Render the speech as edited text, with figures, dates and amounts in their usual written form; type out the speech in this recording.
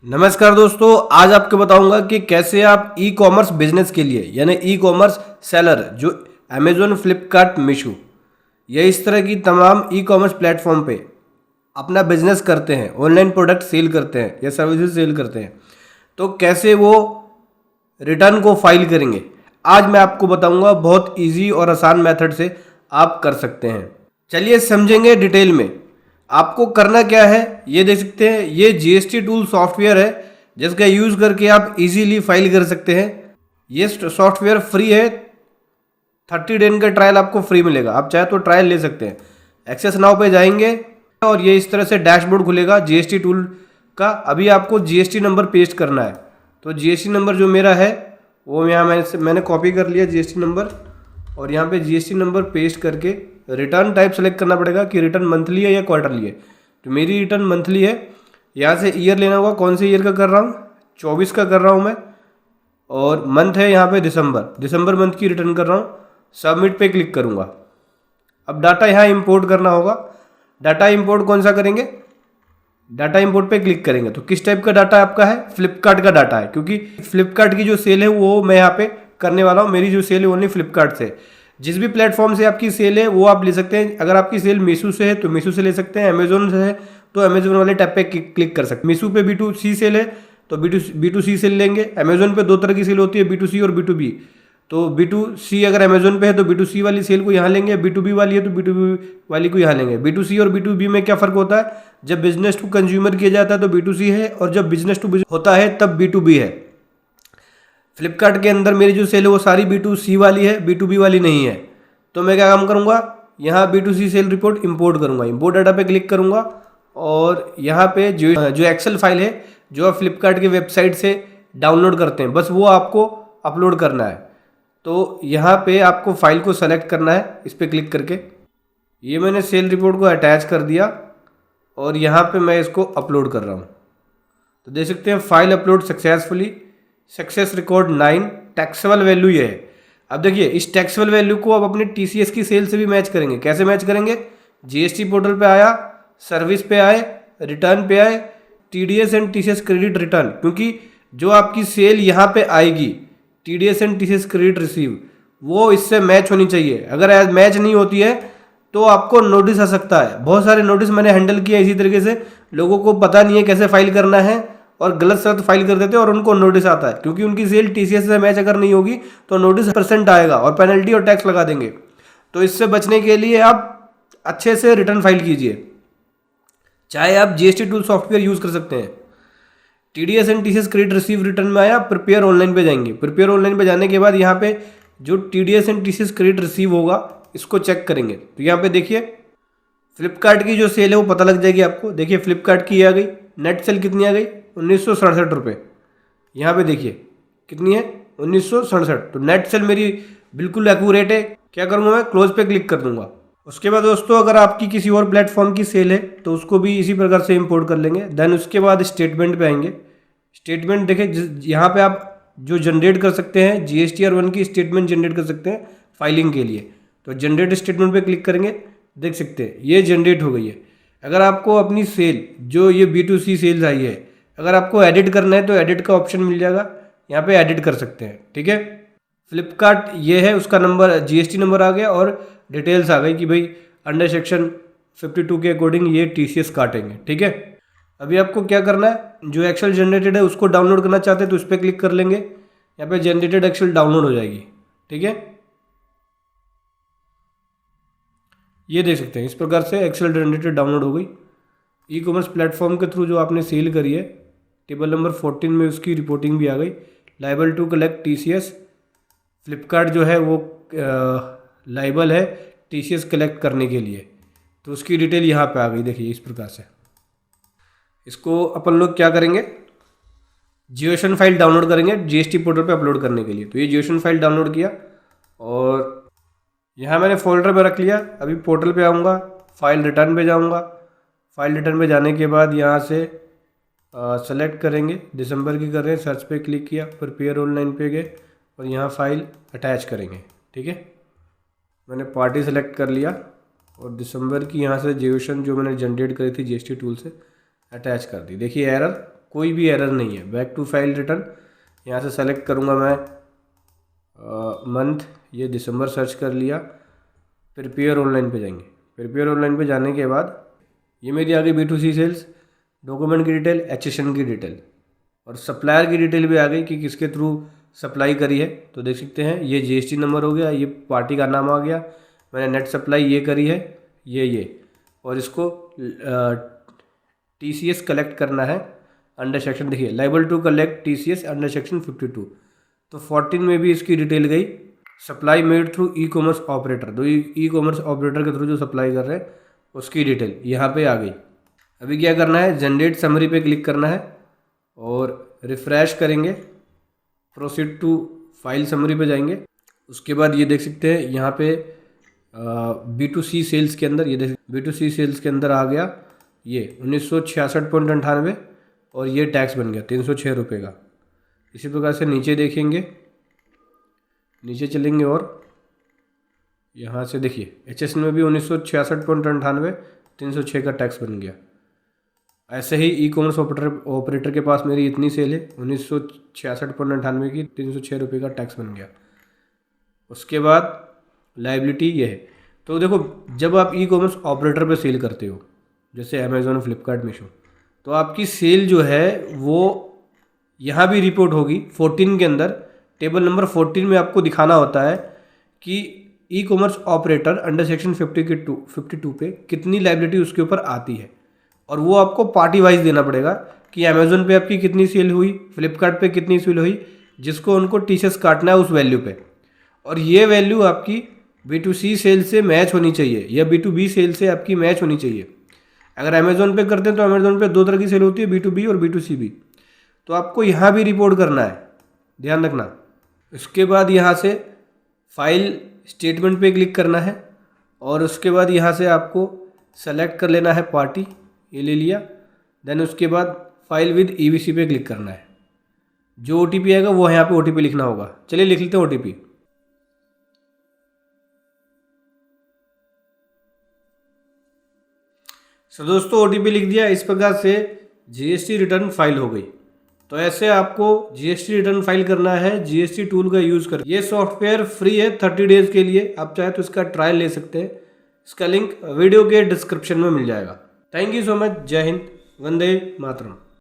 नमस्कार दोस्तों, आज आपको बताऊंगा कि कैसे आप ई कॉमर्स बिजनेस के लिए यानी ई कॉमर्स सेलर जो अमेजोन, फ्लिपकार्ट, मीशो या इस तरह की तमाम ई कॉमर्स प्लेटफॉर्म पे अपना बिजनेस करते हैं, ऑनलाइन प्रोडक्ट सेल करते हैं या सर्विसेज सेल करते हैं, तो कैसे वो रिटर्न को फाइल करेंगे। आज मैं आपको बताऊंगा, बहुत इजी और आसान मेथड से आप कर सकते हैं। चलिए समझेंगे डिटेल में। आपको करना क्या है ये देख सकते हैं, ये जीएसटी टूल सॉफ्टवेयर है जिसका यूज़ करके आप इजीली फाइल कर सकते हैं। ये सॉफ्टवेयर फ्री है, 30 दिन का ट्रायल आपको फ्री मिलेगा। आप चाहे तो ट्रायल ले सकते हैं। एक्सेस नाउ पे जाएंगे और ये इस तरह से डैशबोर्ड खुलेगा जीएसटी टूल का। अभी आपको जीएसटी नंबर पेस्ट करना है, तो जीएसटी नंबर जो मेरा है वो यहाँ मैंने कॉपी कर लिया जीएसटी नंबर, और यहाँ पे जीएसटी नंबर पेस्ट करके रिटर्न टाइप सेलेक्ट करना पड़ेगा कि रिटर्न मंथली है या क्वार्टरली है। तो मेरी रिटर्न मंथली है। यहाँ से ईयर लेना होगा, कौन से ईयर का कर रहा हूँ, 24 का कर रहा हूँ मैं, और मंथ है यहाँ पे दिसंबर मंथ की रिटर्न कर रहा हूँ। सबमिट पे क्लिक करूँगा। अब डाटा यहाँ इंपोर्ट करना होगा। डाटा इंपोर्ट कौन सा करेंगे, डाटा इंपोर्ट पे क्लिक करेंगे तो किस टाइप का डाटा आपका है, फ्लिपकार्ट का डाटा है, क्योंकि फ्लिपकार्ट की जो सेल है वो मैं यहाँ पे करने वाला हूँ। मेरी जो सेल है ओनली फ्लिपकार्ट से। जिस भी प्लेटफॉर्म से आपकी सेल है वो आप ले सकते हैं। अगर आपकी सेल मीशो से है तो मीशो से ले सकते हैं, अमेजोन से है तो अमेजोन वाले टैब पे क्लिक कर सकते हैं। मीशो पे B2C सेल है तो B2C सेल लेंगे। अमेजोन पे दो तरह की सेल होती है, B2C और B2B। तो B2C अगर अमेजोन पे है तो B2C वाली सेल को यहाँ लेंगे, B2B वाली है तो B2B वाली को यहाँ लेंगे। B2C और B2B में क्या फ़र्क होता है, जब बिजनेस टू कंज्यूमर किया जाता है तो B2C है, और जब बिजनेस टू बिजनेस होता है तब B2B है। फ्लिपकार्ट के अंदर मेरी जो सेल है वो सारी B2C वाली है, B2B वाली नहीं है। तो मैं क्या काम करूँगा, यहाँ B2C सेल रिपोर्ट इंपोर्ट करूँगा। इंपोर्ट डाटा पे क्लिक करूँगा और यहाँ पे जो एक्सेल फाइल है जो आप फ्लिपकार्ट की वेबसाइट से डाउनलोड करते हैं, बस वो आपको अपलोड करना है। तो यहाँ पे आपको फाइल को सेलेक्ट करना है, इस पर क्लिक करके। ये मैंने सेल रिपोर्ट को अटैच कर दिया और यहाँ पे मैं इसको अपलोड कर रहा हूँ। तो देख सकते हैं file upload successfully, success record 9, taxable value ये है। अब देखिए इस टैक्सेबल वैल्यू को आप अपने टीसीएस की सेल से भी मैच करेंगे। कैसे मैच करेंगे, जीएसटी पोर्टल पे आया, सर्विस पे आए, रिटर्न पे आए, TDS and TCS credit return, क्योंकि जो आपकी सेल यहाँ पे आएगी TDS and TCS credit receive, वो इससे मैच होनी चाहिए। अगर मैच नहीं होती है तो आपको नोटिस आ सकता है। बहुत सारे नोटिस मैंने हैंडल किया इसी तरीके से। लोगों को पता नहीं है कैसे फाइल करना है और गलत शर्त फाइल कर देते हैं और उनको नोटिस आता है, क्योंकि उनकी सेल टीसीएस से मैच अगर नहीं होगी तो नोटिस % आएगा और पेनल्टी और टैक्स लगा देंगे। तो इससे बचने के लिए आप अच्छे से रिटर्न फाइल कीजिए। चाहे आप जीएसटी टूल सॉफ्टवेयर यूज कर सकते हैं। TDS and TCS credit receive return में आया, प्रिपेयर ऑनलाइन पे जाएंगे। प्रिपेयर ऑनलाइन पे जाने के बाद यहाँ पे जो TDS and TCS credit receive होगा इसको चेक करेंगे। तो यहाँ पे देखिए फ्लिपकार्ट की जो सेल है वो पता लग जाएगी आपको। देखिए फ्लिपकार्ट की आ गई, नेट सेल कितनी आ गई, 1967 रुपये। यहाँ पे देखिए कितनी है, 1967। तो नेट सेल मेरी बिल्कुल एक्यूरेट है। क्या करूँगा मैं, क्लोज पे क्लिक कर दूंगा। उसके बाद दोस्तों अगर आपकी किसी और प्लेटफॉर्म की सेल है तो उसको भी इसी प्रकार से इंपोर्ट कर लेंगे। देन उसके बाद स्टेटमेंट पे आएंगे। स्टेटमेंट देखिए यहाँ पे आप जो जनरेट कर सकते हैं, GSTR1 की स्टेटमेंट जनरेट कर सकते हैं फाइलिंग के लिए। तो जनरेट स्टेटमेंट पे क्लिक करेंगे, देख सकते हैं ये जनरेट हो गई है। अगर आपको अपनी सेल जो ये B2C सेल्स आई है, अगर आपको एडिट करना है तो एडिट का ऑप्शन मिल जाएगा, यहाँ पे एडिट कर सकते हैं। ठीक है, फ्लिपकार्ट ये है, उसका नंबर जीएसटी नंबर आ गया और डिटेल्स आ गई कि भाई अंडर सेक्शन 52 के अकॉर्डिंग ये टीसीएस काटेंगे। ठीक है, अभी आपको क्या करना है, जो एक्सेल जनरेटेड है उसको डाउनलोड करना चाहते हैं तो उस पर क्लिक कर लेंगे। यहाँ पे जनरेटेड एक्सेल डाउनलोड हो जाएगी। ठीक है, ये देख सकते हैं इस प्रकार से एक्सेल जनरेटेड डाउनलोड हो गई। ई कॉमर्स प्लेटफॉर्म के थ्रू जो आपने सेल करी है, टेबल नंबर 14 में उसकी रिपोर्टिंग भी आ गई। Liable to collect TCS, Flipkart जो है वो लाइबल है टीसीएस कलेक्ट करने के लिए, तो उसकी डिटेल यहाँ पे आ गई। देखिए इस प्रकार से इसको अपन लोग क्या करेंगे, जियोशन फाइल डाउनलोड करेंगे जीएसटी पोर्टल पे अपलोड करने के लिए। तो ये जियोशन फाइल डाउनलोड किया और यहाँ मैंने फोल्डर में रख लिया। अभी पोर्टल पे आऊँगा, फाइल रिटर्न पे जाऊँगा। फाइल रिटर्न पे जाने के बाद यहाँ से सेलेक्ट करेंगे, दिसंबर की कर रहे हैं, सर्च पे क्लिक किया, प्रिपेयर ऑनलाइन पे गए और यहाँ फाइल अटैच करेंगे। ठीक है, मैंने पार्टी सेलेक्ट कर लिया और दिसंबर की यहाँ से जियोशन जो मैंने जनरेट करी थी जीएसटी टूल से अटैच कर दी। देखिए एरर कोई भी एरर नहीं है। बैक टू फाइल रिटर्न, यहाँ से सेलेक्ट करूँगा मैं मंथ, ये दिसंबर सर्च कर लिया। प्रिपेयर ऑनलाइन पे जाएंगे। प्रिपेयर ऑनलाइन पे जाने के बाद ये मेरी आ गई B2C सेल्स, डॉक्यूमेंट की डिटेल, HSN की डिटेल और सप्लायर की डिटेल भी आ गई कि किसके थ्रू सप्लाई करी है। तो देख सकते हैं ये GST नंबर हो गया, ये पार्टी का नाम आ गया, मैंने नेट सप्लाई ये करी है, ये और इसको TCS कलेक्ट करना है अंडर सेक्शन, देखिए liable to collect TCS under section 52। तो 14 में भी इसकी डिटेल गई। Supply made through e commerce operator, तो ई कॉमर्स ऑपरेटर के थ्रू जो सप्लाई कर रहे हैं उसकी डिटेल यहाँ पे आ गई। अभी क्या करना है, जनरेट समरी पे क्लिक करना है और रिफ्रेश करेंगे, प्रोसीड टू फाइल समरी पे जाएंगे। उसके बाद ये देख सकते हैं यहाँ पे B2C सेल्स के अंदर, ये देख B2C सेल्स के अंदर आ गया ये 1966.98 और ये टैक्स बन गया 306 रुपये का। इसी प्रकार से नीचे देखेंगे, नीचे चलेंगे और यहाँ से देखिए HSN में भी 1966.98 306 का टैक्स बन गया। ऐसे ही ई कॉमर्स ऑपरेटर के पास मेरी इतनी सेल है 1966.98 की 306 रुपये का टैक्स बन गया। उसके बाद लायबिलिटी ये है। तो देखो जब आप ई कॉमर्स ऑपरेटर पे सेल करते हो जैसे अमेज़ॉन, फ्लिपकार्ट, मीशो, तो आपकी सेल जो है वो यहाँ भी रिपोर्ट होगी 14 के अंदर। टेबल नंबर 14 में आपको दिखाना होता है कि ई कॉमर्स ऑपरेटर अंडर सेक्शन 52 पे कितनी लायबिलिटी उसके ऊपर आती है, और वो आपको पार्टी वाइज देना पड़ेगा कि अमेज़ॉन पे आपकी कितनी सेल हुई, फ्लिपकार्ट पे कितनी सेल हुई, जिसको उनको TCS काटना है उस वैल्यू पे। और ये वैल्यू आपकी B2C सेल से मैच होनी चाहिए या B2B सेल से आपकी मैच होनी चाहिए। अगर अमेज़ॉन पे करते हैं तो अमेज़ॉन पे 2 तरह की सेल होती है, B2B और B2C भी। तो आपको यहाँ भी रिपोर्ट करना है, ध्यान रखना। उसके बाद यहाँ से फाइल स्टेटमेंट पे क्लिक करना है और उसके बाद यहाँ से आपको सेलेक्ट कर लेना है पार्टी, ये ले लिया। देन उसके बाद फाइल विद EBC पे क्लिक करना है। जो OTP आएगा वो यहाँ पे OTP लिखना होगा। चलिए लिख लेते हैं OTP। दोस्तों OTP लिख दिया। इस प्रकार से GST रिटर्न फाइल हो गई। तो ऐसे आपको GST रिटर्न फाइल करना है GST टूल का यूज़ कर। ये सॉफ्टवेयर फ्री है 30 डेज़ के लिए, आप चाहे तो इसका ट्रायल ले सकते हैं। इसका लिंक वीडियो के डिस्क्रिप्शन में मिल जाएगा। Thank you so much. जय हिंद, वंदे मातरम।